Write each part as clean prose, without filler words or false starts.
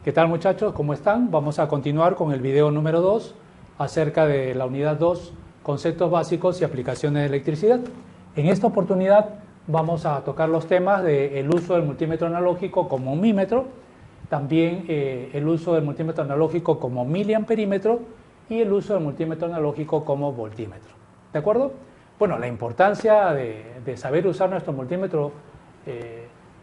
¿Qué tal, muchachos? ¿Cómo están? Vamos a continuar con el video número 2 acerca de la unidad 2, conceptos básicos y aplicaciones de electricidad. En esta oportunidad vamos a tocar los temas del uso del multímetro analógico como ohmímetro, también el uso del multímetro analógico como miliamperímetro y el uso del multímetro analógico como voltímetro. ¿De acuerdo? Bueno, la importancia de saber usar nuestro multímetro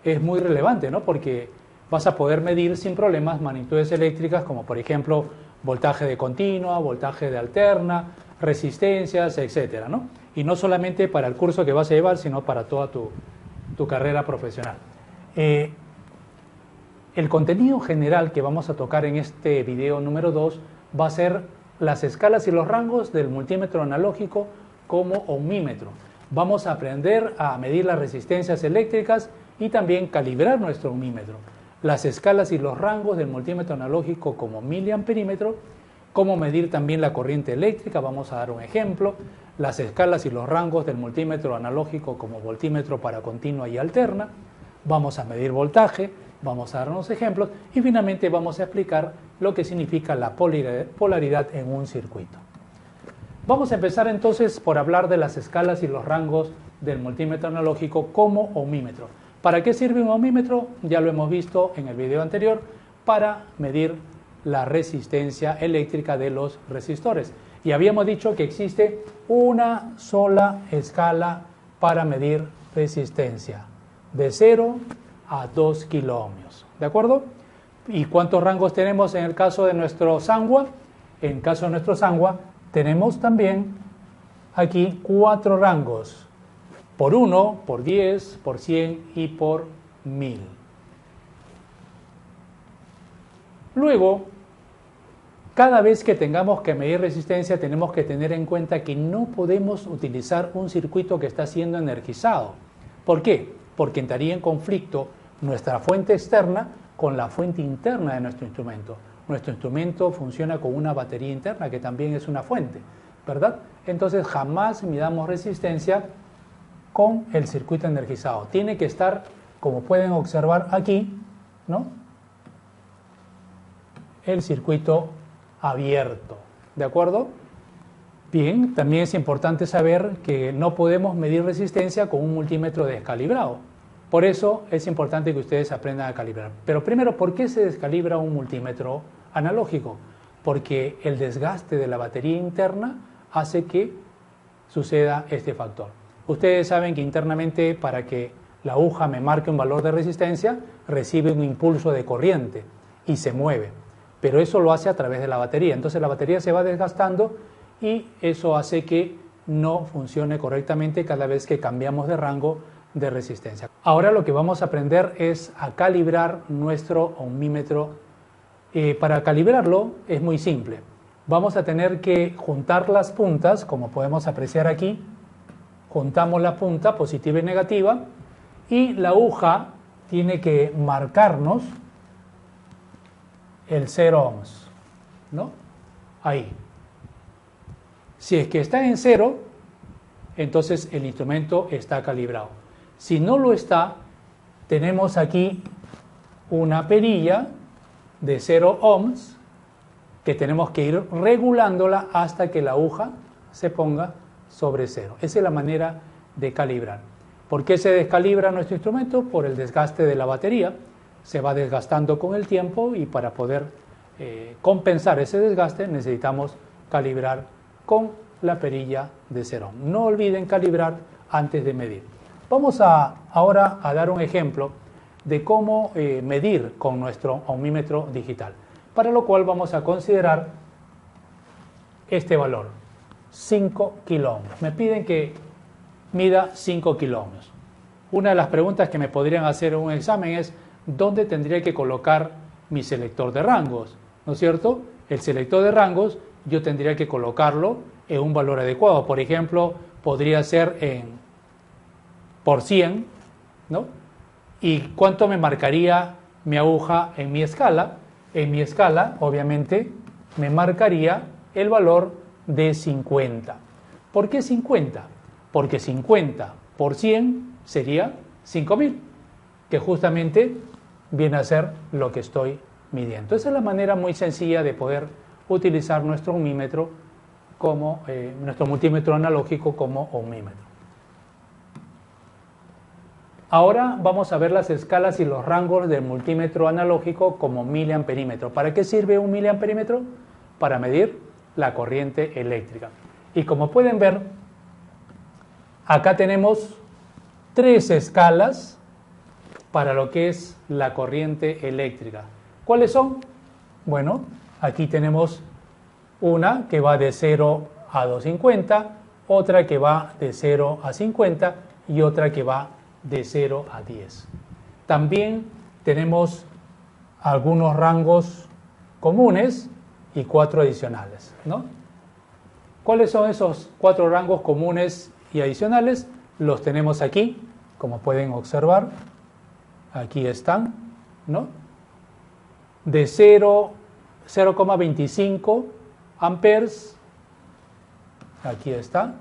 es muy relevante, ¿no? Porque vas a poder medir sin problemas magnitudes eléctricas como por ejemplo voltaje de continua, voltaje de alterna, resistencias, etcétera, ¿no? Y no solamente para el curso que vas a llevar, sino para toda tu carrera profesional. El contenido general que vamos a tocar en este video número 2 va a ser las escalas y los rangos del multímetro analógico como ohmímetro. Vamos a aprender a medir las resistencias eléctricas y también calibrar nuestro ohmímetro. Las escalas y los rangos del multímetro analógico como miliamperímetro, cómo medir también la corriente eléctrica, vamos a dar un ejemplo, las escalas y los rangos del multímetro analógico como voltímetro para continua y alterna, vamos a medir voltaje, vamos a dar unos ejemplos y finalmente vamos a explicar lo que significa la polaridad en un circuito. Vamos a empezar entonces por hablar de las escalas y los rangos del multímetro analógico como ohmímetro. ¿Para qué sirve un ohmímetro? Ya lo hemos visto en el video anterior, para medir la resistencia eléctrica de los resistores. Y habíamos dicho que existe una sola escala para medir resistencia, de 0 a 2 kiloohmios. ¿De acuerdo? ¿Y cuántos rangos tenemos en el caso de nuestro SANWA? En el caso de nuestro SANWA tenemos también aquí 4 rangos. Por 1, por 10, por 100 y por 1000. Luego, cada vez que tengamos que medir resistencia, tenemos que tener en cuenta que no podemos utilizar un circuito que está siendo energizado. ¿Por qué? Porque entraría en conflicto nuestra fuente externa con la fuente interna de nuestro instrumento. Nuestro instrumento funciona con una batería interna que también es una fuente, ¿verdad? Entonces jamás midamos resistencia con el circuito energizado. Tiene que estar, como pueden observar aquí, ¿no?, el circuito abierto. ¿De acuerdo? Bien, también es importante saber que no podemos medir resistencia con un multímetro descalibrado. Por eso es importante que ustedes aprendan a calibrar. Pero primero, ¿por qué se descalibra un multímetro analógico? Porque el desgaste de la batería interna hace que suceda este factor. Ustedes saben que internamente, para que la aguja me marque un valor de resistencia, recibe un impulso de corriente y se mueve. Pero eso lo hace a través de la batería. Entonces la batería se va desgastando y eso hace que no funcione correctamente cada vez que cambiamos de rango de resistencia. Ahora lo que vamos a aprender es a calibrar nuestro ohmímetro. Para calibrarlo es muy simple. Vamos a tener que juntar las puntas, como podemos apreciar aquí. Juntamos la punta positiva y negativa y la aguja tiene que marcarnos el 0 ohms, ¿no? Ahí. Si es que está en 0, entonces el instrumento está calibrado. Si no lo está, tenemos aquí una perilla de 0 ohms que tenemos que ir regulándola hasta que la aguja se ponga sobre 0. Esa es la manera de calibrar. ¿Por qué se descalibra nuestro instrumento? Por el desgaste de la batería. Se va desgastando con el tiempo y para poder compensar ese desgaste necesitamos calibrar con la perilla de 0 ohm. No olviden calibrar antes de medir. Vamos ahora a dar un ejemplo de cómo medir con nuestro ohmímetro digital. Para lo cual vamos a considerar este valor, 5 kiloohmios. Me piden que mida 5 kiloohmios. Una de las preguntas que me podrían hacer en un examen es ¿dónde tendría que colocar mi selector de rangos? ¿No es cierto? El selector de rangos yo tendría que colocarlo en un valor adecuado. Por ejemplo, podría ser por 100, ¿no? ¿Y cuánto me marcaría mi aguja en mi escala? En mi escala, obviamente, me marcaría el valor de 50. ¿Por qué 50? Porque 50 por 100 sería 5000, que justamente viene a ser lo que estoy midiendo. Esa es la manera muy sencilla de poder utilizar nuestro ohmímetro como nuestro multímetro analógico como ohmímetro. Ahora vamos a ver las escalas y los rangos del multímetro analógico como miliamperímetro. ¿Para qué sirve un miliamperímetro? Para medir la corriente eléctrica. Y como pueden ver, acá tenemos 3 escalas para lo que es la corriente eléctrica. ¿Cuáles son? Bueno, aquí tenemos una que va de 0 a 250, otra que va de 0 a 50 y otra que va de 0 a 10. También tenemos algunos rangos comunes y 4 adicionales, ¿no? ¿Cuáles son esos 4 rangos comunes y adicionales? Los tenemos aquí, como pueden observar. Aquí están, ¿no? De 0,25 amperes, aquí está.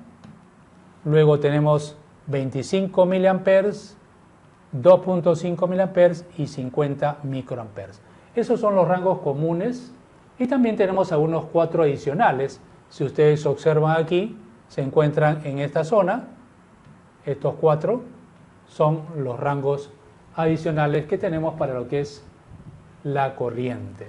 Luego tenemos 25 miliamperes, 2.5 miliamperes y 50 microamperes. Esos son los rangos comunes y también tenemos algunos 4 adicionales. Si ustedes observan aquí, se encuentran en esta zona. Estos 4 son los rangos adicionales que tenemos para lo que es la corriente.